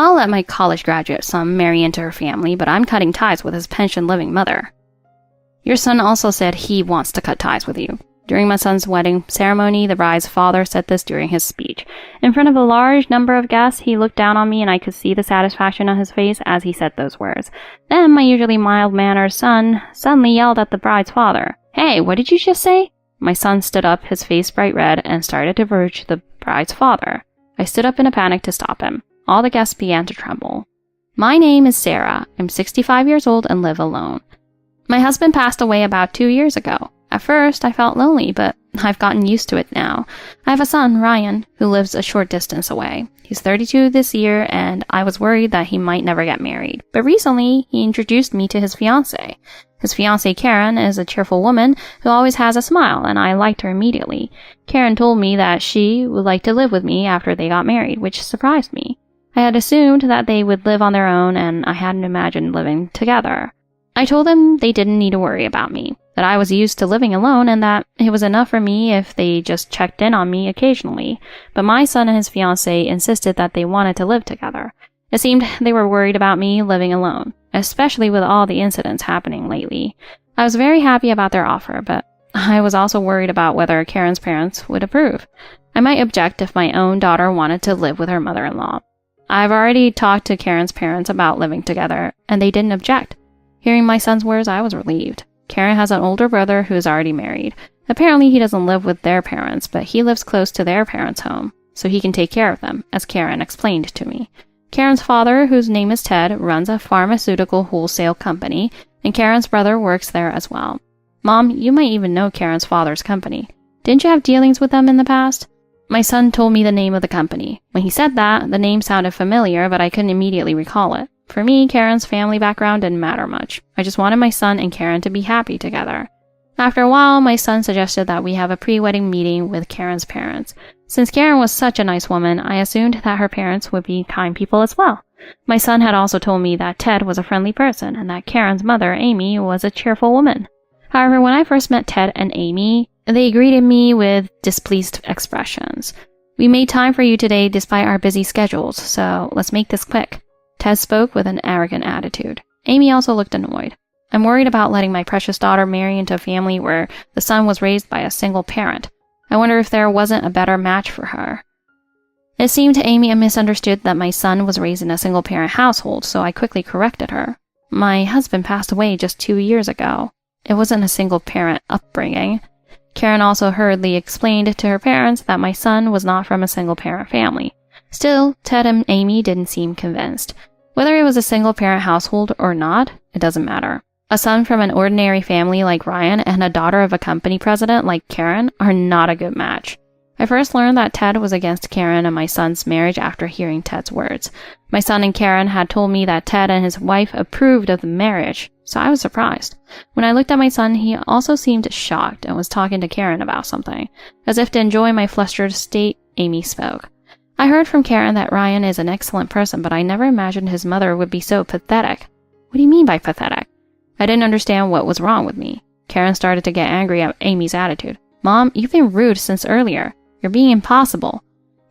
I'll let my college graduate son marry into her family, but I'm cutting ties with his pension-living mother. Your son also said he wants to cut ties with you. During my son's wedding ceremony, the bride's father said this during his speech. In front of a large number of guests, he looked down on me and I could see the satisfaction on his face as he said those words. Then my usually mild-mannered son suddenly yelled at the bride's father, "Hey, what did you just say?" My son stood up, his face bright red, and started to approach the bride's father. I stood up in a panic to stop him. All the guests began to tremble. My name is Sarah. I'm 65 years old and live alone. My husband passed away about 2 years ago. At first, I felt lonely, but I've gotten used to it now. I have a son, Ryan, who lives a short distance away. He's 32 this year, and I was worried that he might never get married. But recently, he introduced me to his fiancée. His fiancée, Karen, is a cheerful woman who always has a smile, and I liked her immediately. Karen told me that she would like to live with me after they got married, which surprised me. I had assumed that they would live on their own, and I hadn't imagined living together. I told them they didn't need to worry about me, that I was used to living alone and that it was enough for me if they just checked in on me occasionally. But my son and his fiancée insisted that they wanted to live together. It seemed they were worried about me living alone, especially with all the incidents happening lately. I was very happy about their offer, but I was also worried about whether Karen's parents would approve. I might object if my own daughter wanted to live with her mother-in-law. I've already talked to Karen's parents about living together, and they didn't object. Hearing my son's words, I was relieved. Karen has an older brother who is already married. Apparently, he doesn't live with their parents, but he lives close to their parents' home, so he can take care of them, as Karen explained to me. Karen's father, whose name is Ted, runs a pharmaceutical wholesale company, and Karen's brother works there as well. Mom, you might even know Karen's father's company. Didn't you have dealings with them in the past? My son told me the name of the company. When he said that, the name sounded familiar, but I couldn't immediately recall it. For me, Karen's family background didn't matter much. I just wanted my son and Karen to be happy together. After a while, my son suggested that we have a pre-wedding meeting with Karen's parents. Since Karen was such a nice woman, I assumed that her parents would be kind people as well. My son had also told me that Ted was a friendly person and that Karen's mother, Amy, was a cheerful woman. However, when I first met Ted and Amy, they greeted me with displeased expressions. We made time for you today despite our busy schedules, so let's make this quick. Ted spoke with an arrogant attitude. Amy also looked annoyed. I'm worried about letting my precious daughter marry into a family where the son was raised by a single parent. I wonder if there wasn't a better match for her. It seemed to Amy I misunderstood that my son was raised in a single-parent household, so I quickly corrected her. My husband passed away just 2 years ago. It wasn't a single-parent upbringing. Karen also hurriedly explained to her parents that my son was not from a single-parent family. Still, Ted and Amy didn't seem convinced. Whether it was a single-parent household or not, it doesn't matter. A son from an ordinary family like Ryan and a daughter of a company president like Karen are not a good match. I first learned that Ted was against Karen and my son's marriage after hearing Ted's words. My son and Karen had told me that Ted and his wife approved of the marriage, so I was surprised. When I looked at my son, he also seemed shocked and was talking to Karen about something. As if to enjoy my flustered state, Amy spoke. I heard from Karen that Ryan is an excellent person, but I never imagined his mother would be so pathetic. What do you mean by pathetic? I didn't understand what was wrong with me. Karen started to get angry at Amy's attitude. Mom, you've been rude since earlier. You're being impossible.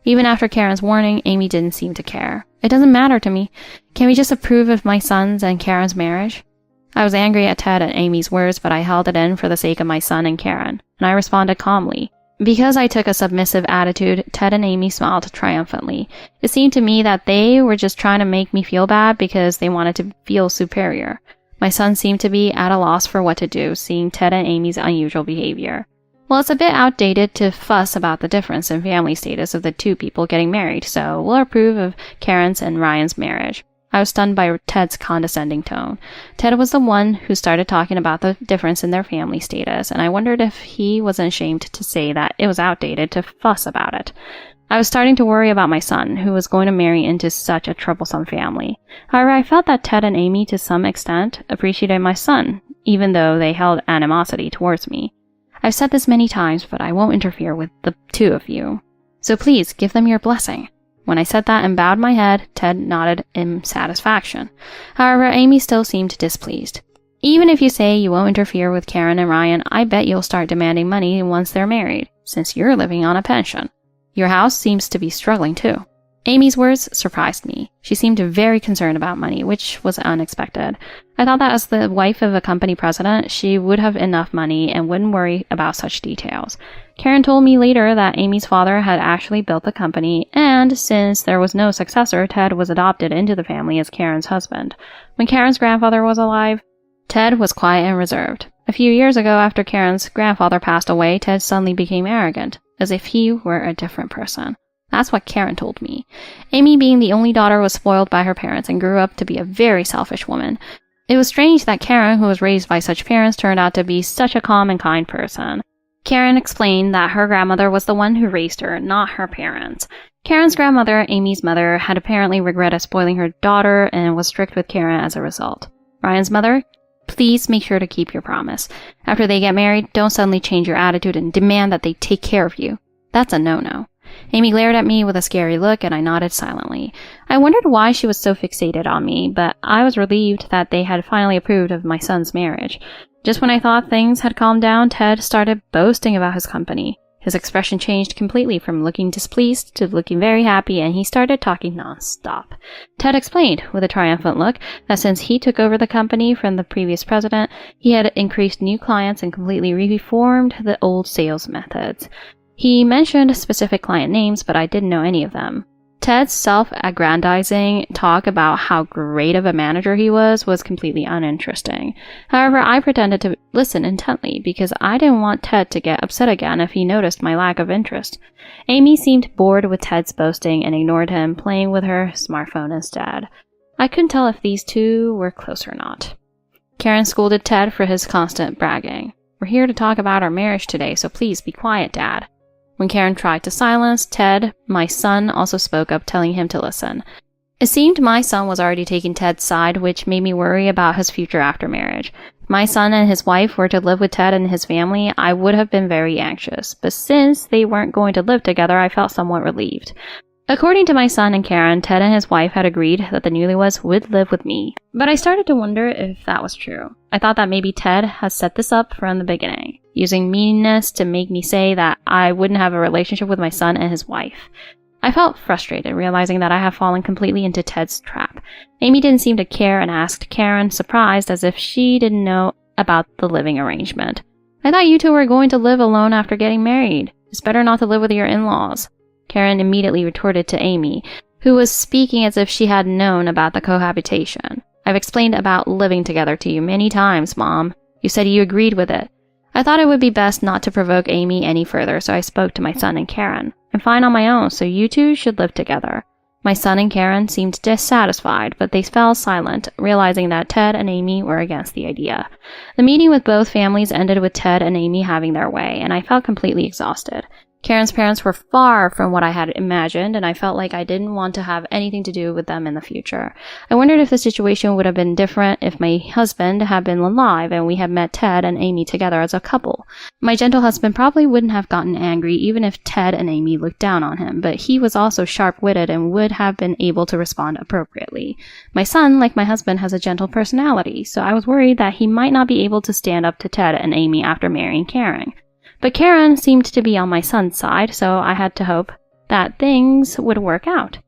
Even after Karen's warning, Amy didn't seem to care. It doesn't matter to me. Can we just approve of my son's and Karen's marriage? I was angry at Ted and Amy's words, but I held it in for the sake of my son and Karen, and I responded calmly. Because I took a submissive attitude, Ted and Amy smiled triumphantly. It seemed to me that they were just trying to make me feel bad because they wanted to feel superior. My son seemed to be at a loss for what to do, seeing Ted and Amy's unusual behavior. Well, it's a bit outdated to fuss about the difference in family status of the two people getting married, so we'll approve of Karen's and Ryan's marriage. I was stunned by Ted's condescending tone. Ted was the one who started talking about the difference in their family status, and I wondered if he wasn't ashamed to say that it was outdated to fuss about it. I was starting to worry about my son, who was going to marry into such a troublesome family. However, I felt that Ted and Amy, to some extent, appreciated my son, even though they held animosity towards me. I've said this many times, but I won't interfere with the two of you. So please, give them your blessing. When I said that and bowed my head, Ted nodded in satisfaction. However, Amy still seemed displeased. Even if you say you won't interfere with Karen and Ryan, I bet you'll start demanding money once they're married, since you're living on a pension. Your house seems to be struggling too. Amy's words surprised me. She seemed very concerned about money, which was unexpected. I thought that as the wife of a company president, she would have enough money and wouldn't worry about such details. Karen told me later that Amy's father had actually built the company, and since there was no successor, Ted was adopted into the family as Karen's husband. When Karen's grandfather was alive, Ted was quiet and reserved. A few years ago, after Karen's grandfather passed away, Ted suddenly became arrogant, as if he were a different person. That's what Karen told me. Amy, being the only daughter, was spoiled by her parents and grew up to be a very selfish woman. It was strange that Karen, who was raised by such parents, turned out to be such a calm and kind person. Karen explained that her grandmother was the one who raised her, not her parents. Karen's grandmother, Amy's mother, had apparently regretted spoiling her daughter and was strict with Karen as a result. Ryan's mother, please make sure to keep your promise. After they get married, don't suddenly change your attitude and demand that they take care of you. That's a no-no. Amy glared at me with a scary look, and I nodded silently. I wondered why she was so fixated on me, but I was relieved that they had finally approved of my son's marriage. Just when I thought things had calmed down, Ted started boasting about his company. His expression changed completely from looking displeased to looking very happy, and he started talking non-stop. Ted explained, with a triumphant look, that since he took over the company from the previous president, he had increased new clients and completely reformed the old sales methods. He mentioned specific client names, but I didn't know any of them. Ted's self-aggrandizing talk about how great of a manager he was completely uninteresting. However, I pretended to listen intently because I didn't want Ted to get upset again if he noticed my lack of interest. Amy seemed bored with Ted's boasting and ignored him, playing with her smartphone instead. I couldn't tell if these two were close or not. Karen scolded Ted for his constant bragging. We're here to talk about our marriage today, so please be quiet, Dad. When Karen tried to silence Ted, my son also spoke up, telling him to listen. It seemed my son was already taking Ted's side, which made me worry about his future after marriage. If my son and his wife were to live with Ted and his family, I would have been very anxious, but since they weren't going to live together, I felt somewhat relieved. According to my son and Karen, Ted and his wife had agreed that the newlyweds would live with me, but I started to wonder if that was true. I thought that maybe Ted had set this up from the beginning, using meanness to make me say that I wouldn't have a relationship with my son and his wife. I felt frustrated, realizing that I had fallen completely into Ted's trap. Amy didn't seem to care and asked Karen, surprised as if she didn't know about the living arrangement. I thought you two were going to live alone after getting married. It's better not to live with your in-laws. Karen immediately retorted to Amy, who was speaking as if she had known about the cohabitation. I've explained about living together to you many times, Mom. You said you agreed with it. I thought it would be best not to provoke Amy any further, so I spoke to my son and Karen. I'm fine on my own, so you two should live together. My son and Karen seemed dissatisfied, but they fell silent, realizing that Ted and Amy were against the idea. The meeting with both families ended with Ted and Amy having their way, and I felt completely exhausted. Karen's parents were far from what I had imagined, and I felt like I didn't want to have anything to do with them in the future. I wondered if the situation would have been different if my husband had been alive and we had met Ted and Amy together as a couple. My gentle husband probably wouldn't have gotten angry even if Ted and Amy looked down on him, but he was also sharp-witted and would have been able to respond appropriately. My son, like my husband, has a gentle personality, so I was worried that he might not be able to stand up to Ted and Amy after marrying Karen. But Karen seemed to be on my son's side, so I had to hope that things would work out.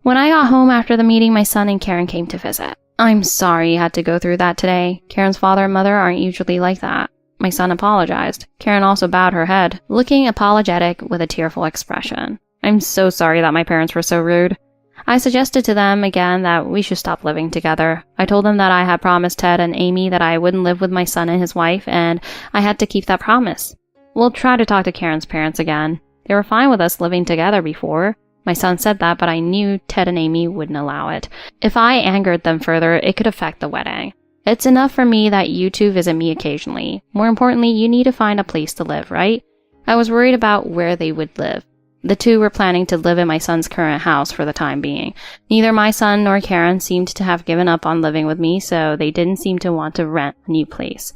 When I got home after the meeting, my son and Karen came to visit. I'm sorry you had to go through that today. Karen's father and mother aren't usually like that. My son apologized. Karen also bowed her head, looking apologetic with a tearful expression. I'm so sorry that my parents were so rude. I suggested to them again that we should stop living together. I told them that I had promised Ted and Amy that I wouldn't live with my son and his wife, and I had to keep that promise. We'll try to talk to Karen's parents again. They were fine with us living together before. My son said that, but I knew Ted and Amy wouldn't allow it. If I angered them further, it could affect the wedding. It's enough for me that you two visit me occasionally. More importantly, you need to find a place to live, right? I was worried about where they would live. The two were planning to live in my son's current house for the time being. Neither my son nor Karen seemed to have given up on living with me, so they didn't seem to want to rent a new place.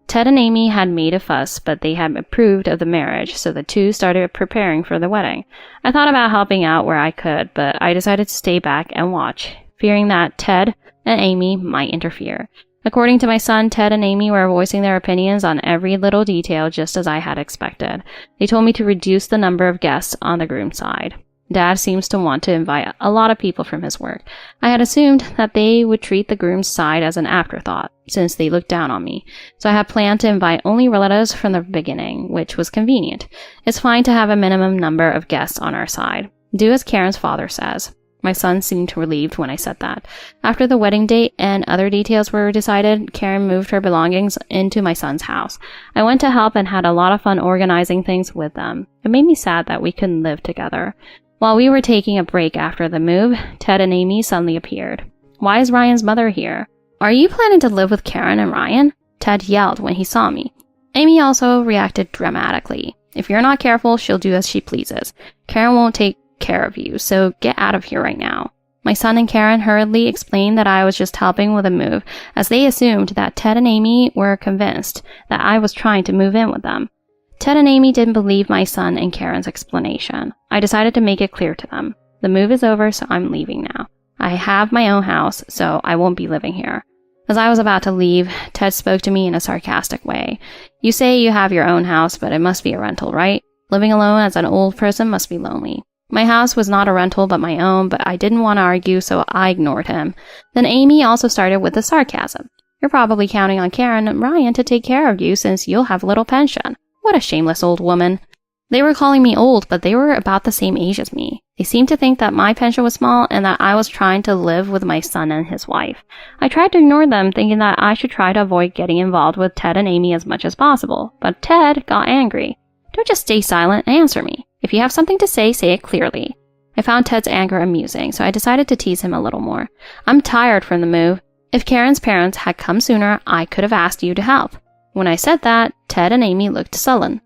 Ted and Amy had made a fuss, but they had approved of the marriage, so the two started preparing for the wedding. I thought about helping out where I could, but I decided to stay back and watch, fearing that Ted and Amy might interfere. According to my son, Ted and Amy were voicing their opinions on every little detail, just as I had expected. They told me to reduce the number of guests on the groom's side. Dad seems to want to invite a lot of people from his work. I had assumed that they would treat the groom's side as an afterthought, since they looked down on me. So I had planned to invite only relatives from the beginning, which was convenient. It's fine to have a minimum number of guests on our side. Do as Karen's father says. My son seemed relieved when I said that. After the wedding date and other details were decided, Karen moved her belongings into my son's house. I went to help and had a lot of fun organizing things with them. It made me sad that we couldn't live together. While we were taking a break after the move, Ted and Amy suddenly appeared. Why is Ryan's mother here? Are you planning to live with Karen and Ryan? Ted yelled when he saw me. Amy also reacted dramatically. If you're not careful, she'll do as she pleases. Karen won't take care of you, so get out of here right now. My son and Karen hurriedly explained that I was just helping with a move, as they assumed that Ted and Amy were convinced that I was trying to move in with them. Ted and Amy didn't believe my son and Karen's explanation. I decided to make it clear to them. The move is over, so I'm leaving now. I have my own house, so I won't be living here. As I was about to leave, Ted spoke to me in a sarcastic way. You say you have your own house, but it must be a rental, right? Living alone as an old person must be lonely. My house was not a rental but my own, but I didn't want to argue, so I ignored him. Then Amy also started with the sarcasm. You're probably counting on Karen and Ryan to take care of you since you'll have little pension. What a shameless old woman. They were calling me old, but they were about the same age as me. They seemed to think that my pension was small and that I was trying to live with my son and his wife. I tried to ignore them, thinking that I should try to avoid getting involved with Ted and Amy as much as possible. But Ted got angry. Don't just stay silent and answer me. If you have something to say it clearly. I found Ted's anger amusing, so I decided to tease him a little more. I'm tired from the move. If Karen's parents had come sooner, I could have asked you to help. When I said that, Ted and Amy looked sullen.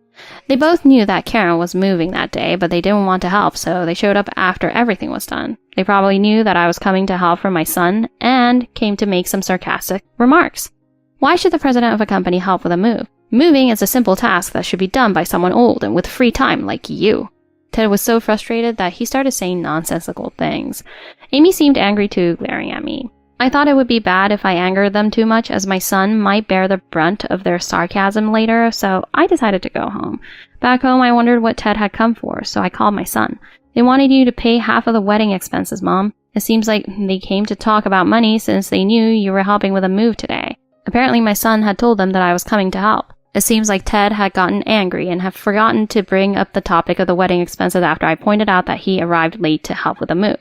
They both knew that Karen was moving that day, but they didn't want to help, so they showed up after everything was done. They probably knew that I was coming to help for my son and came to make some sarcastic remarks. Why should the president of a company help with a move? Moving is a simple task that should be done by someone old and with free time like you. Ted was so frustrated that he started saying nonsensical things. Amy seemed angry too, glaring at me. I thought it would be bad if I angered them too much, as my son might bear the brunt of their sarcasm later, so I decided to go home. Back home, I wondered what Ted had come for, so I called my son. They wanted you to pay half of the wedding expenses, Mom. It seems like they came to talk about money since they knew you were helping with a move today. Apparently, my son had told them that I was coming to help. It seems like Ted had gotten angry and had forgotten to bring up the topic of the wedding expenses after I pointed out that he arrived late to help with the move.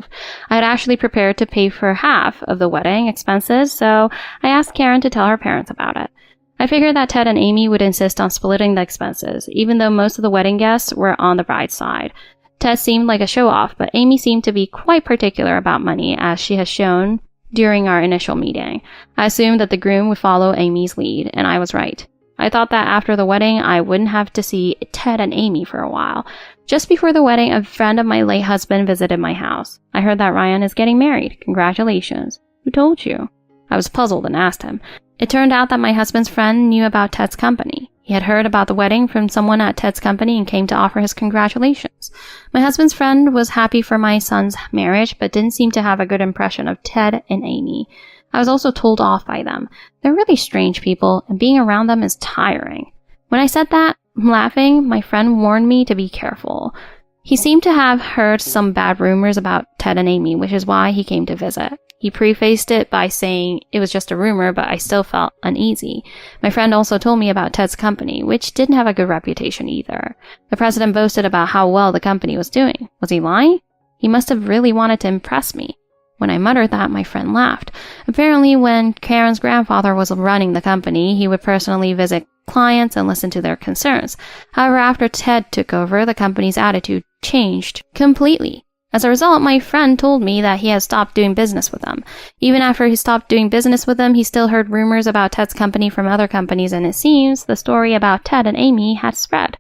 I had actually prepared to pay for half of the wedding expenses, so I asked Karen to tell her parents about it. I figured that Ted and Amy would insist on splitting the expenses, even though most of the wedding guests were on the bride's side. Ted seemed like a show-off, but Amy seemed to be quite particular about money, as she has shown during our initial meeting. I assumed that the groom would follow Amy's lead, and I was right. I thought that after the wedding, I wouldn't have to see Ted and Amy for a while. Just before the wedding, a friend of my late husband visited my house. I heard that Ryan is getting married. Congratulations. Who told you? I was puzzled and asked him. It turned out that my husband's friend knew about Ted's company. He had heard about the wedding from someone at Ted's company and came to offer his congratulations. My husband's friend was happy for my son's marriage, but didn't seem to have a good impression of Ted and Amy. I was also told off by them. They're really strange people, and being around them is tiring. When I said that, laughing, my friend warned me to be careful. He seemed to have heard some bad rumors about Ted and Amy, which is why he came to visit. He prefaced it by saying it was just a rumor, but I still felt uneasy. My friend also told me about Ted's company, which didn't have a good reputation either. The president boasted about how well the company was doing. Was he lying? He must have really wanted to impress me. When I muttered that, my friend laughed. Apparently, when Karen's grandfather was running the company, he would personally visit clients and listen to their concerns. However, after Ted took over, the company's attitude changed completely. As a result, my friend told me that he had stopped doing business with them. Even after he stopped doing business with them, he still heard rumors about Ted's company from other companies, and it seems the story about Ted and Amy had spread.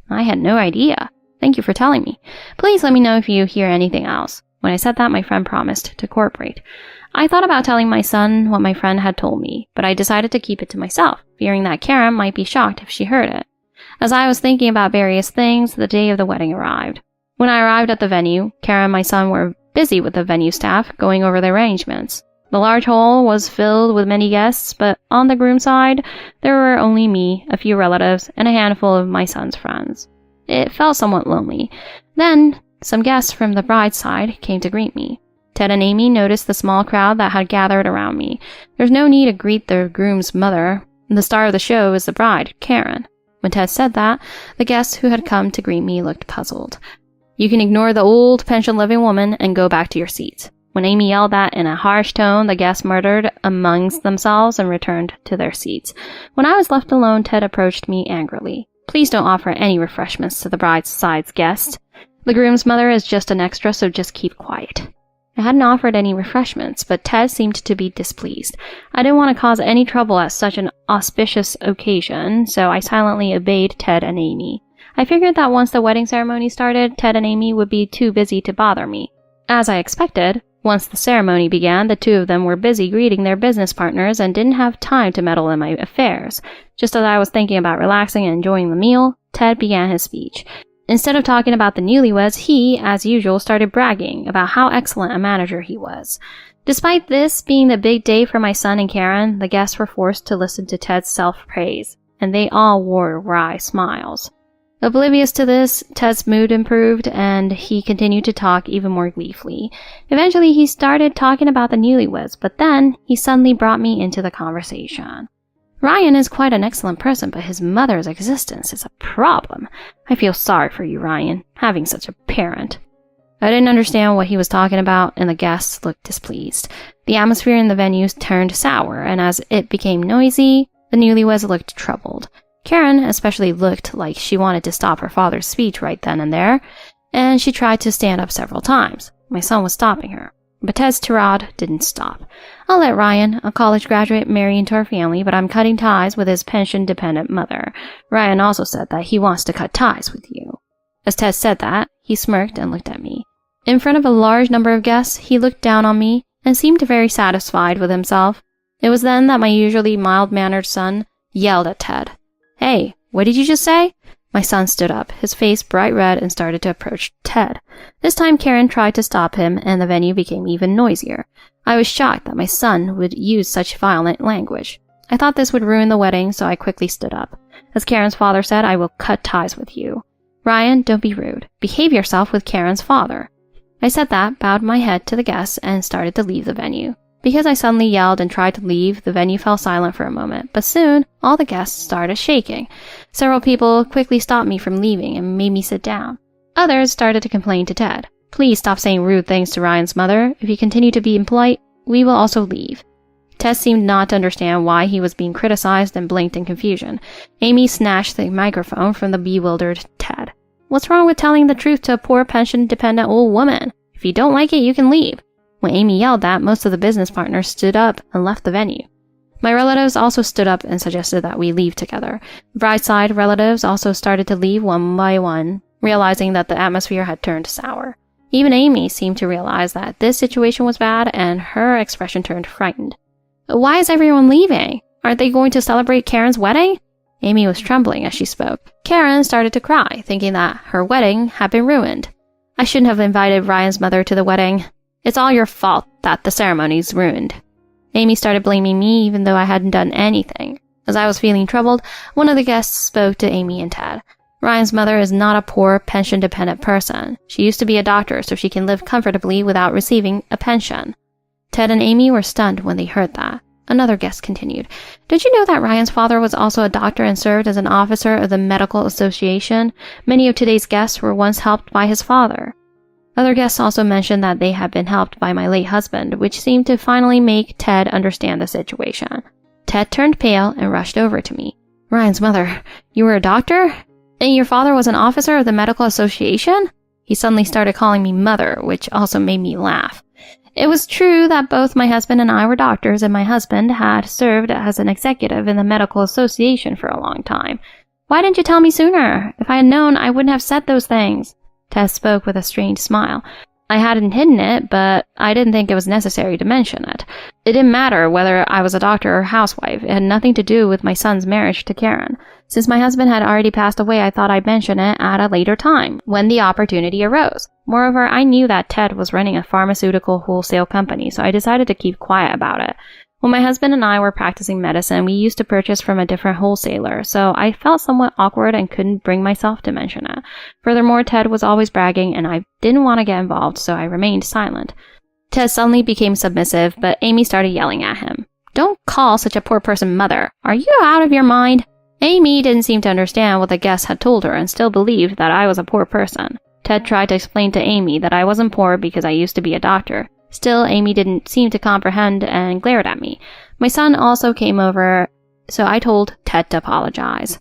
I had no idea. Thank you for telling me. Please let me know if you hear anything else. When I said that, my friend promised to cooperate. I thought about telling my son what my friend had told me, but I decided to keep it to myself, fearing that Karen might be shocked if she heard it. As I was thinking about various things, the day of the wedding arrived. When I arrived at the venue, Karen and my son were busy with the venue staff, going over the arrangements. The large hall was filled with many guests, but on the groom's side, there were only me, a few relatives, and a handful of my son's friends. It felt somewhat lonely. Then, some guests from the bride's side came to greet me. Ted and Amy noticed the small crowd that had gathered around me. There's no need to greet the groom's mother. The star of the show is the bride, Karen. When Ted said that, the guests who had come to greet me looked puzzled. You can ignore the old pension-living woman and go back to your seats. When Amy yelled that in a harsh tone, the guests murmured amongst themselves and returned to their seats. When I was left alone, Ted approached me angrily. Please don't offer any refreshments to the bride's side's guests. The groom's mother is just an extra, so just keep quiet. I hadn't offered any refreshments, but Ted seemed to be displeased. I didn't want to cause any trouble at such an auspicious occasion, so I silently obeyed Ted and Amy. I figured that once the wedding ceremony started, Ted and Amy would be too busy to bother me. As I expected, once the ceremony began, the two of them were busy greeting their business partners and didn't have time to meddle in my affairs. Just as I was thinking about relaxing and enjoying the meal, Ted began his speech. Instead of talking about the newlyweds, he, as usual, started bragging about how excellent a manager he was. Despite this being the big day for my son and Karen, the guests were forced to listen to Ted's self-praise, and they all wore wry smiles. Oblivious to this, Ted's mood improved, and he continued to talk even more gleefully. Eventually, he started talking about the newlyweds, but then he suddenly brought me into the conversation. Ryan is quite an excellent person, but his mother's existence is a problem. I feel sorry for you, Ryan, having such a parent. I didn't understand what he was talking about, and the guests looked displeased. The atmosphere in the venue turned sour, and as it became noisy, the newlyweds looked troubled. Karen especially looked like she wanted to stop her father's speech right then and there, and she tried to stand up several times. My son was stopping her. But Ted's tirade didn't stop. I'll let Ryan, a college graduate, marry into our family, but I'm cutting ties with his pension-dependent mother. Ryan also said that he wants to cut ties with you. As Ted said that, he smirked and looked at me. In front of a large number of guests, he looked down on me and seemed very satisfied with himself. It was then that my usually mild-mannered son yelled at Ted. Hey, what did you just say? My son stood up, his face bright red, and started to approach Ted. This time Karen tried to stop him, and the venue became even noisier. I was shocked that my son would use such violent language. I thought this would ruin the wedding, so I quickly stood up. As Karen's father said, I will cut ties with you. Ryan, don't be rude. Behave yourself with Karen's father. I said that, bowed my head to the guests, and started to leave the venue. Because I suddenly yelled and tried to leave, the venue fell silent for a moment, but soon all the guests started shaking. Several people quickly stopped me from leaving and made me sit down. Others started to complain to Ted. Please stop saying rude things to Ryan's mother. If you continue to be impolite, we will also leave. Ted seemed not to understand why he was being criticized and blinked in confusion. Amy snatched the microphone from the bewildered Ted. What's wrong with telling the truth to a poor pension-dependent old woman? If you don't like it, you can leave. When Amy yelled that, most of the business partners stood up and left the venue. My relatives also stood up and suggested that we leave together. The bride's side relatives also started to leave one by one, realizing that the atmosphere had turned sour. Even Amy seemed to realize that this situation was bad, and her expression turned frightened. Why is everyone leaving? Aren't they going to celebrate Karen's wedding? Amy was trembling as she spoke. Karen started to cry, thinking that her wedding had been ruined. I shouldn't have invited Ryan's mother to the wedding. It's all your fault that the ceremony's ruined. Amy started blaming me even though I hadn't done anything. As I was feeling troubled, one of the guests spoke to Amy and Ted. Ryan's mother is not a poor, pension-dependent person. She used to be a doctor so she can live comfortably without receiving a pension. Ted and Amy were stunned when they heard that. Another guest continued. Did you know that Ryan's father was also a doctor and served as an officer of the Medical Association? Many of today's guests were once helped by his father. Other guests also mentioned that they had been helped by my late husband, which seemed to finally make Ted understand the situation. Ted turned pale and rushed over to me. Ryan's mother, you were a doctor? And your father was an officer of the Medical Association? He suddenly started calling me mother, which also made me laugh. It was true that both my husband and I were doctors, and my husband had served as an executive in the Medical Association for a long time. Why didn't you tell me sooner? If I had known, I wouldn't have said those things. Ted spoke with a strange smile. I hadn't hidden it, but I didn't think it was necessary to mention it. It didn't matter whether I was a doctor or housewife. It had nothing to do with my son's marriage to Karen. Since my husband had already passed away, I thought I'd mention it at a later time, when the opportunity arose. Moreover, I knew that Ted was running a pharmaceutical wholesale company, so I decided to keep quiet about it. When my husband and I were practicing medicine, we used to purchase from a different wholesaler, so I felt somewhat awkward and couldn't bring myself to mention it. Furthermore, Ted was always bragging, and I didn't want to get involved, so I remained silent. Ted suddenly became submissive, but Amy started yelling at him. "Don't call such a poor person mother. Are you out of your mind?" Amy didn't seem to understand what the guest had told her and still believed that I was a poor person. Ted tried to explain to Amy that I wasn't poor because I used to be a doctor. Still, Amy didn't seem to comprehend and glared at me. My son also came over, so I told Ted to apologize.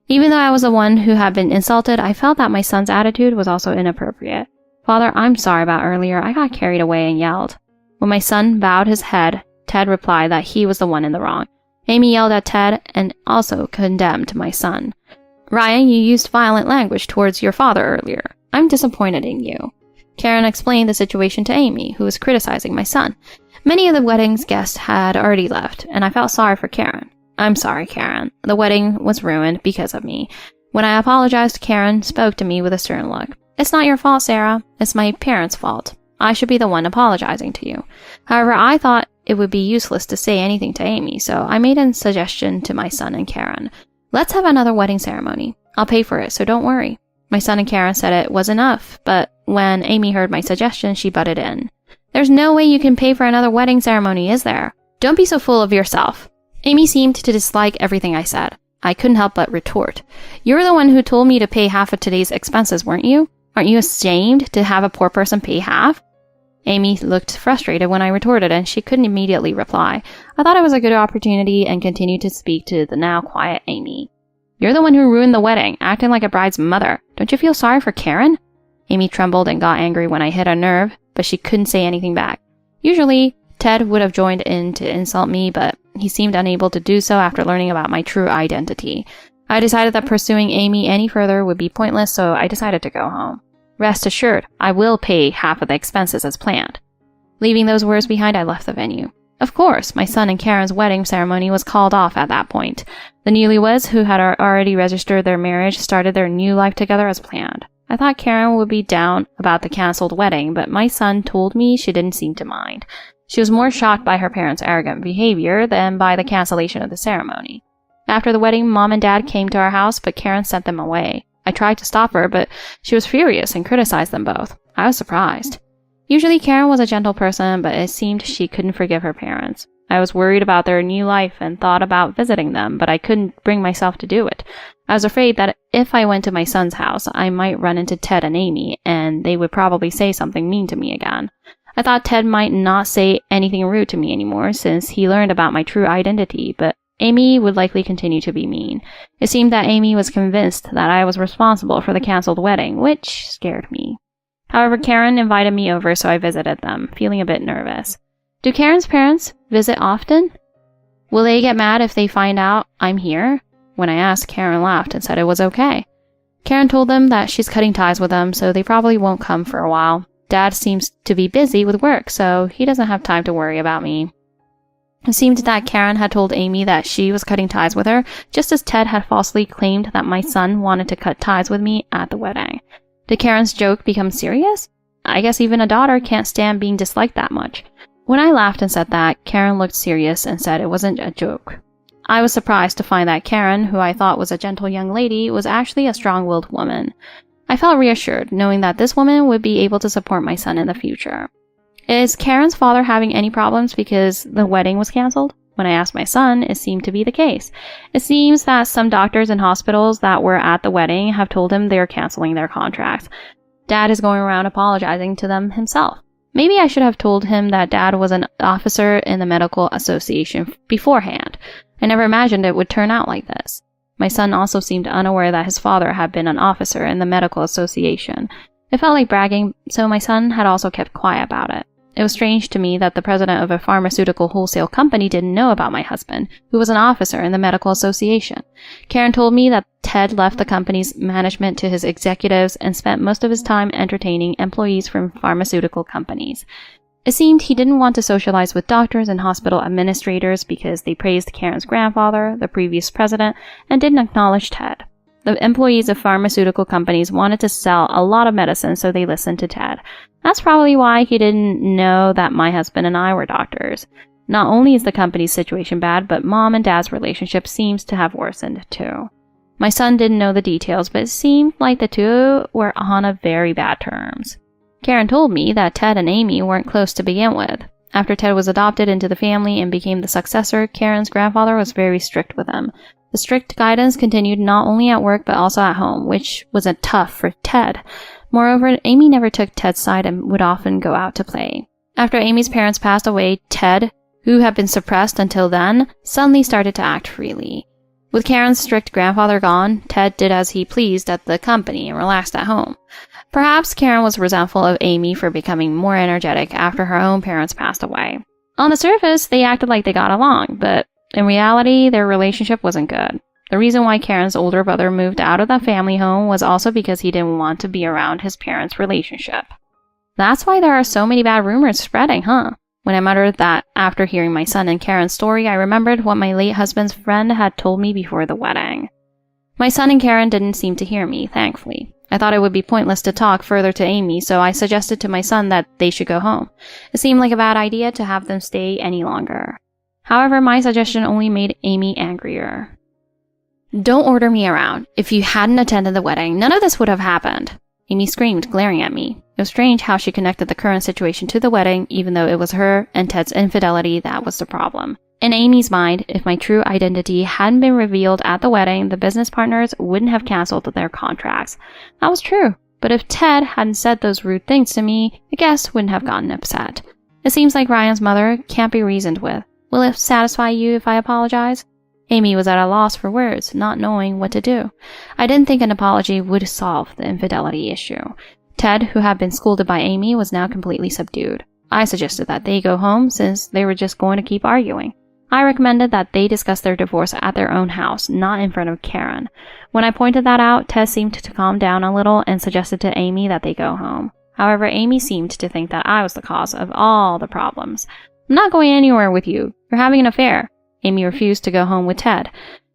Even though I was the one who had been insulted, I felt that my son's attitude was also inappropriate. "Father, I'm sorry about earlier. I got carried away and yelled." When my son bowed his head, Ted replied that he was the one in the wrong. Amy yelled at Ted and also condemned my son. "Ryan, you used violent language towards your father earlier. I'm disappointed in you." Karen explained the situation to Amy, who was criticizing my son. Many of the wedding's guests had already left, and I felt sorry for Karen. "I'm sorry, Karen. The wedding was ruined because of me." When I apologized, Karen spoke to me with a stern look. "It's not your fault, Sarah. It's my parents' fault. I should be the one apologizing to you." However, I thought it would be useless to say anything to Amy, so I made a suggestion to my son and Karen. "Let's have another wedding ceremony. I'll pay for it, so don't worry." My son and Karen said it was enough, but when Amy heard my suggestion, she butted in. "There's no way you can pay for another wedding ceremony, is there? Don't be so full of yourself." Amy seemed to dislike everything I said. I couldn't help but retort. "You're the one who told me to pay half of today's expenses, weren't you? Aren't you ashamed to have a poor person pay half?" Amy looked frustrated when I retorted, and she couldn't immediately reply. I thought it was a good opportunity and continued to speak to the now quiet Amy. "You're the one who ruined the wedding, acting like a bride's mother. Don't you feel sorry for Karen?" Amy trembled and got angry when I hit a nerve, but she couldn't say anything back. Usually, Ted would have joined in to insult me, but he seemed unable to do so after learning about my true identity. I decided that pursuing Amy any further would be pointless, so I decided to go home. "Rest assured, I will pay half of the expenses as planned." Leaving those words behind, I left the venue. Of course, my son and Karen's wedding ceremony was called off at that point. The newlyweds, who had already registered their marriage, started their new life together as planned. I thought Karen would be down about the cancelled wedding, but my son told me she didn't seem to mind. She was more shocked by her parents' arrogant behavior than by the cancellation of the ceremony. After the wedding, Mom and Dad came to our house, but Karen sent them away. I tried to stop her, but she was furious and criticized them both. I was surprised. Usually Karen was a gentle person, but it seemed she couldn't forgive her parents. I was worried about their new life and thought about visiting them, but I couldn't bring myself to do it. I was afraid that if I went to my son's house, I might run into Ted and Amy, and they would probably say something mean to me again. I thought Ted might not say anything rude to me anymore since he learned about my true identity, but Amy would likely continue to be mean. It seemed that Amy was convinced that I was responsible for the cancelled wedding, which scared me. However, Karen invited me over, so I visited them, feeling a bit nervous. Do Karen's parents visit often? Will they get mad if they find out I'm here? When I asked, Karen laughed and said it was okay. Karen told them that she's cutting ties with them, so they probably won't come for a while. Dad seems to be busy with work, so he doesn't have time to worry about me. It seemed that Karen had told Amy that she was cutting ties with her, just as Ted had falsely claimed that my son wanted to cut ties with me at the wedding. Did Karen's joke become serious? I guess even a daughter can't stand being disliked that much. When I laughed and said that, Karen looked serious and said it wasn't a joke. I was surprised to find that Karen, who I thought was a gentle young lady, was actually a strong-willed woman. I felt reassured, knowing that this woman would be able to support my son in the future. Is Karen's father having any problems because the wedding was cancelled? When I asked my son, it seemed to be the case. It seems that some doctors and hospitals that were at the wedding have told him they're canceling their contracts. Dad is going around apologizing to them himself. Maybe I should have told him that Dad was an officer in the medical association beforehand. I never imagined it would turn out like this. My son also seemed unaware that his father had been an officer in the medical association. It felt like bragging, so my son had also kept quiet about it. It was strange to me that the president of a pharmaceutical wholesale company didn't know about my husband, who was an officer in the medical association. Karen told me that Ted left the company's management to his executives and spent most of his time entertaining employees from pharmaceutical companies. It seemed he didn't want to socialize with doctors and hospital administrators because they praised Karen's grandfather, the previous president, and didn't acknowledge Ted. The employees of pharmaceutical companies wanted to sell a lot of medicine, so they listened to Ted. That's probably why he didn't know that my husband and I were doctors. Not only is the company's situation bad, but Mom and Dad's relationship seems to have worsened too. My son didn't know the details, but it seemed like the two were on a very bad terms. Karen told me that Ted and Amy weren't close to begin with. After Ted was adopted into the family and became the successor, Karen's grandfather was very strict with him. The strict guidance continued not only at work but also at home, which was tough for Ted. Moreover, Amy never took Ted's side and would often go out to play. After Amy's parents passed away, Ted, who had been suppressed until then, suddenly started to act freely. With Karen's strict grandfather gone, Ted did as he pleased at the company and relaxed at home. Perhaps Karen was resentful of Amy for becoming more energetic after her own parents passed away. On the surface, they acted like they got along, but in reality, their relationship wasn't good. The reason why Karen's older brother moved out of the family home was also because he didn't want to be around his parents' relationship. That's why there are so many bad rumors spreading, huh? When I muttered that after hearing my son and Karen's story, I remembered what my late husband's friend had told me before the wedding. My son and Karen didn't seem to hear me, thankfully. I thought it would be pointless to talk further to Amy, so I suggested to my son that they should go home. It seemed like a bad idea to have them stay any longer. However, my suggestion only made Amy angrier. Don't order me around. If you hadn't attended the wedding, none of this would have happened. Amy screamed, glaring at me. It was strange how she connected the current situation to the wedding, even though it was her and Ted's infidelity that was the problem. In Amy's mind, if my true identity hadn't been revealed at the wedding, the business partners wouldn't have canceled their contracts. That was true, but if Ted hadn't said those rude things to me, the guests wouldn't have gotten upset. It seems like Ryan's mother can't be reasoned with. Will it satisfy you if I apologize? Amy was at a loss for words, not knowing what to do. I didn't think an apology would solve the infidelity issue. Ted, who had been scolded by Amy, was now completely subdued. I suggested that they go home since they were just going to keep arguing. I recommended that they discuss their divorce at their own house, not in front of Karen. When I pointed that out, Ted seemed to calm down a little and suggested to Amy that they go home. However, Amy seemed to think that I was the cause of all the problems. I'm not going anywhere with you. You're having an affair. Amy refused to go home with Ted.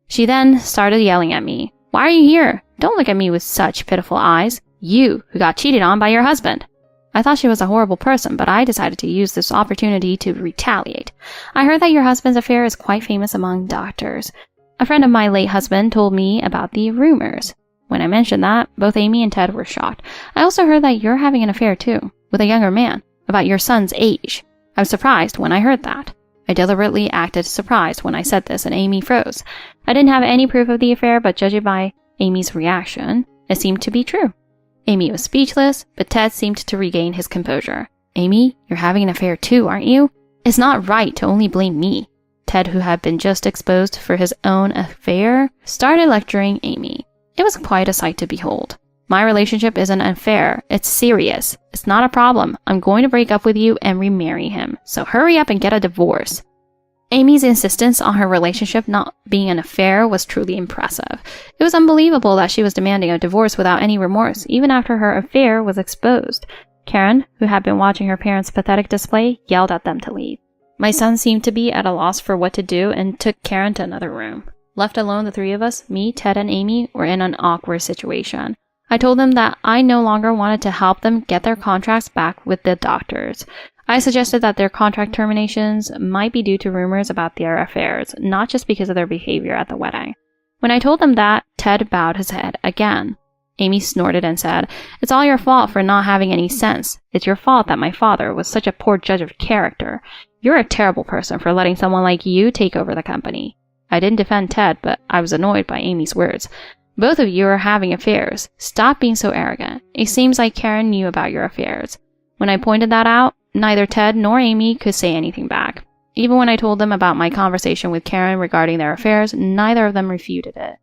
She then started yelling at me. Why are you here? Don't look at me with such pitiful eyes. You, who got cheated on by your husband. I thought she was a horrible person, but I decided to use this opportunity to retaliate. I heard that your husband's affair is quite famous among doctors. A friend of my late husband told me about the rumors. When I mentioned that, both Amy and Ted were shocked. I also heard that you're having an affair too, with a younger man, about your son's age. I was surprised when I heard that. I deliberately acted surprised when I said this, and Amy froze. I didn't have any proof of the affair, but judging by Amy's reaction, it seemed to be true. Amy was speechless, but Ted seemed to regain his composure. Amy, you're having an affair too, aren't you? It's not right to only blame me. Ted, who had been just exposed for his own affair, started lecturing Amy. It was quite a sight to behold. My relationship isn't an affair. It's serious. It's not a problem. I'm going to break up with you and remarry him. So hurry up and get a divorce. Amy's insistence on her relationship not being an affair was truly impressive. It was unbelievable that she was demanding a divorce without any remorse, even after her affair was exposed. Karen, who had been watching her parents' pathetic display, yelled at them to leave. My son seemed to be at a loss for what to do and took Karen to another room. Left alone, the three of us, me, Ted, and Amy, were in an awkward situation. I told them that I no longer wanted to help them get their contracts back with the doctors. I suggested that their contract terminations might be due to rumors about their affairs, not just because of their behavior at the wedding. When I told them that, Ted bowed his head again. Amy snorted and said, It's all your fault for not having any sense. It's your fault that my father was such a poor judge of character. You're a terrible person for letting someone like you take over the company. I didn't defend Ted, but I was annoyed by Amy's words. Both of you are having affairs. Stop being so arrogant. It seems like Karen knew about your affairs. When I pointed that out, neither Ted nor Amy could say anything back. Even when I told them about my conversation with Karen regarding their affairs, neither of them refuted it.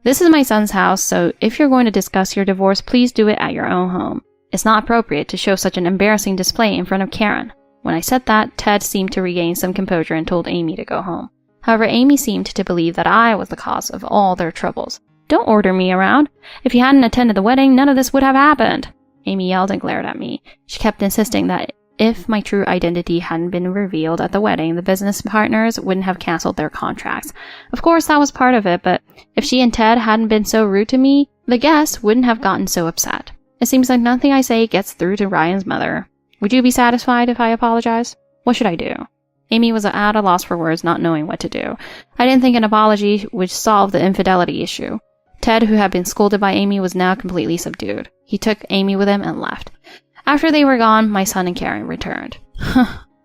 This is my son's house, so if you're going to discuss your divorce, please do it at your own home. It's not appropriate to show such an embarrassing display in front of Karen. When I said that, Ted seemed to regain some composure and told Amy to go home. However, Amy seemed to believe that I was the cause of all their troubles. Don't order me around. If you hadn't attended the wedding, none of this would have happened. Amy yelled and glared at me. She kept insisting that if my true identity hadn't been revealed at the wedding, the business partners wouldn't have canceled their contracts. Of course, that was part of it, but if she and Ted hadn't been so rude to me, the guests wouldn't have gotten so upset. It seems like nothing I say gets through to Ryan's mother. Would you be satisfied if I apologize? What should I do? Amy was at a loss for words, not knowing what to do. I didn't think an apology would solve the infidelity issue. Ted, who had been scolded by Amy, was now completely subdued. He took Amy with him and left. After they were gone, my son and Karen returned.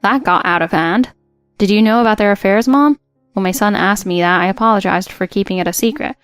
That got out of hand. Did you know about their affairs, Mom? When my son asked me that, I apologized for keeping it a secret.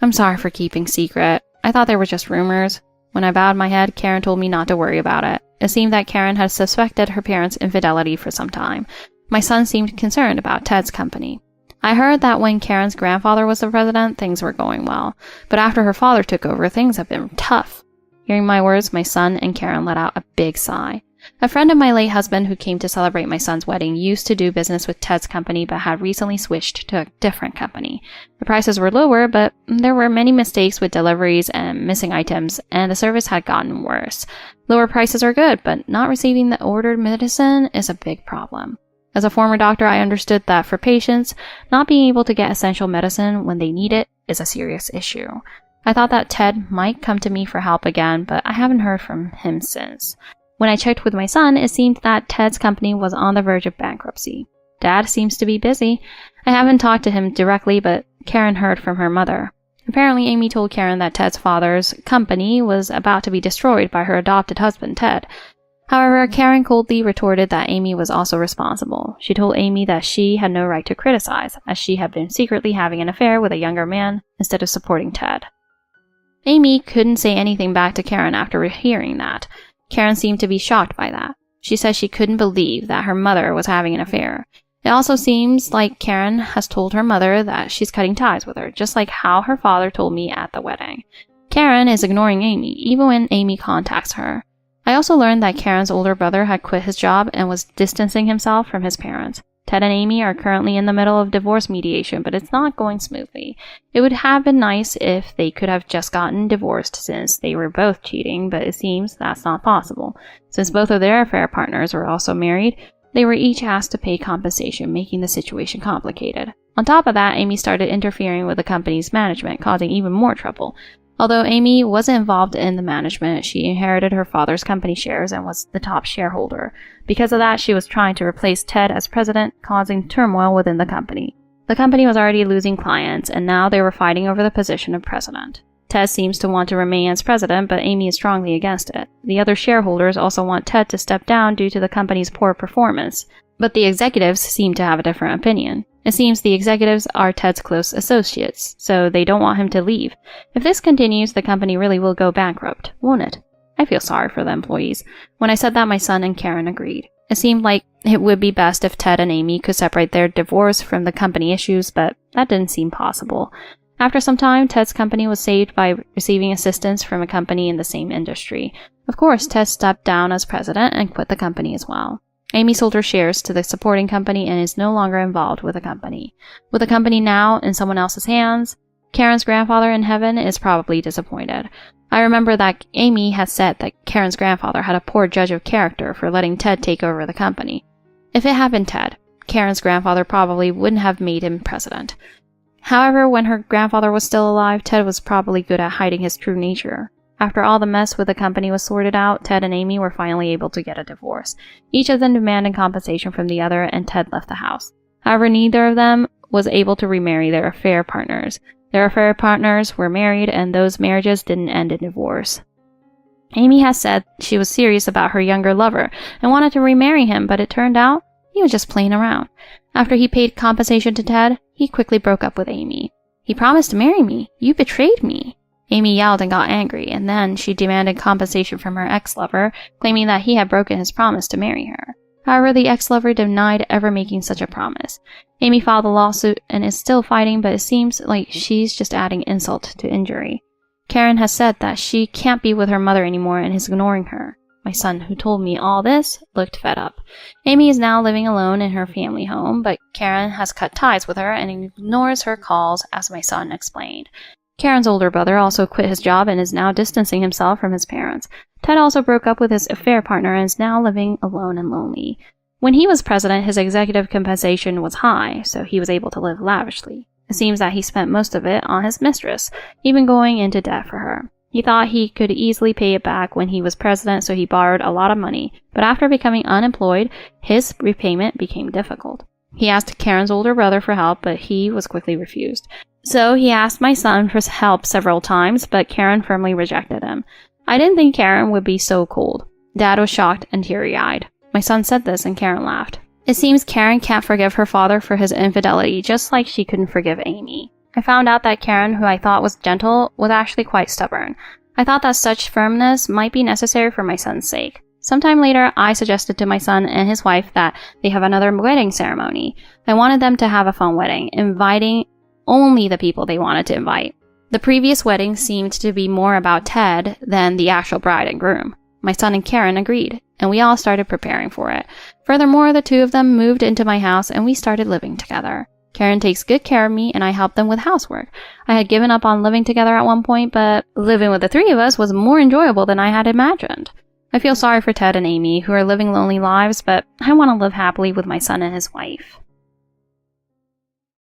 I'm sorry for keeping secret. I thought they were just rumors. When I bowed my head, Karen told me not to worry about it. It seemed that Karen had suspected her parents' infidelity for some time. My son seemed concerned about Ted's company. I heard that when Karen's grandfather was the president, things were going well. But after her father took over, things have been tough. Hearing my words, my son and Karen let out a big sigh. A friend of my late husband who came to celebrate my son's wedding used to do business with Ted's company but had recently switched to a different company. The prices were lower, but there were many mistakes with deliveries and missing items, and the service had gotten worse. Lower prices are good, but not receiving the ordered medicine is a big problem. As a former doctor, I understood that for patients, not being able to get essential medicine when they need it is a serious issue. I thought that Ted might come to me for help again, but I haven't heard from him since. When I checked with my son, it seemed that Ted's company was on the verge of bankruptcy. Dad seems to be busy. I haven't talked to him directly, but Karen heard from her mother. Apparently, Amy told Karen that Ted's father's company was about to be destroyed by her adopted husband, Ted. However, Karen coldly retorted that Amy was also responsible. She told Amy that she had no right to criticize, as she had been secretly having an affair with a younger man instead of supporting Ted. Amy couldn't say anything back to Karen after hearing that. Karen seemed to be shocked by that. She said she couldn't believe that her mother was having an affair. It also seems like Karen has told her mother that she's cutting ties with her, just like how her father told me at the wedding. Karen is ignoring Amy, even when Amy contacts her. I also learned that Karen's older brother had quit his job and was distancing himself from his parents. Ted and Amy are currently in the middle of divorce mediation, but it's not going smoothly. It would have been nice if they could have just gotten divorced since they were both cheating, but it seems that's not possible. Since both of their affair partners were also married, they were each asked to pay compensation, making the situation complicated. On top of that, Amy started interfering with the company's management, causing even more trouble. Although Amy wasn't involved in the management, she inherited her father's company shares and was the top shareholder. Because of that, she was trying to replace Ted as president, causing turmoil within the company. The company was already losing clients, and now they were fighting over the position of president. Ted seems to want to remain as president, but Amy is strongly against it. The other shareholders also want Ted to step down due to the company's poor performance, but the executives seem to have a different opinion. It seems the executives are Ted's close associates, so they don't want him to leave. If this continues, the company really will go bankrupt, won't it? I feel sorry for the employees. When I said that, my son and Karen agreed. It seemed like it would be best if Ted and Amy could separate their divorce from the company issues, but that didn't seem possible. After some time, Ted's company was saved by receiving assistance from a company in the same industry. Of course, Ted stepped down as president and quit the company as well. Amy sold her shares to the supporting company and is no longer involved with the company. With the company now in someone else's hands, Karen's grandfather in heaven is probably disappointed. I remember that Amy had said that Karen's grandfather had a poor judge of character for letting Ted take over the company. If it had been Ted, Karen's grandfather probably wouldn't have made him president. However, when her grandfather was still alive, Ted was probably good at hiding his true nature. After all the mess with the company was sorted out, Ted and Amy were finally able to get a divorce. Each of them demanded compensation from the other, and Ted left the house. However, neither of them was able to remarry their affair partners. Their affair partners were married, and those marriages didn't end in divorce. Amy has said she was serious about her younger lover and wanted to remarry him, but it turned out he was just playing around. After he paid compensation to Ted, he quickly broke up with Amy. "He promised to marry me. You betrayed me." Amy yelled and got angry, and then she demanded compensation from her ex-lover, claiming that he had broken his promise to marry her. However, the ex-lover denied ever making such a promise. Amy filed a lawsuit and is still fighting, but it seems like she's just adding insult to injury. Karen has said that she can't be with her mother anymore and is ignoring her. My son, who told me all this, looked fed up. Amy is now living alone in her family home, but Karen has cut ties with her and ignores her calls, as my son explained. Karen's older brother also quit his job and is now distancing himself from his parents. Ted also broke up with his affair partner and is now living alone and lonely. When he was president, his executive compensation was high, so he was able to live lavishly. It seems that he spent most of it on his mistress, even going into debt for her. He thought he could easily pay it back when he was president, so he borrowed a lot of money. But after becoming unemployed, his repayment became difficult. He asked Karen's older brother for help, but he was quickly refused. So he asked my son for help several times, but Karen firmly rejected him. I didn't think Karen would be so cold. Dad was shocked and teary-eyed. My son said this, and Karen laughed. It seems Karen can't forgive her father for his infidelity, just like she couldn't forgive Amy. I found out that Karen, who I thought was gentle, was actually quite stubborn. I thought that such firmness might be necessary for my son's sake. Sometime later, I suggested to my son and his wife that they have another wedding ceremony. I wanted them to have a fun wedding, inviting only the people they wanted to invite. The previous wedding seemed to be more about Ted than the actual bride and groom. My son and Karen agreed, and we all started preparing for it. Furthermore, the two of them moved into my house and we started living together. Karen takes good care of me and I help them with housework. I had given up on living together at one point, but living with the three of us was more enjoyable than I had imagined. I feel sorry for Ted and Amy, who are living lonely lives, but I want to live happily with my son and his wife.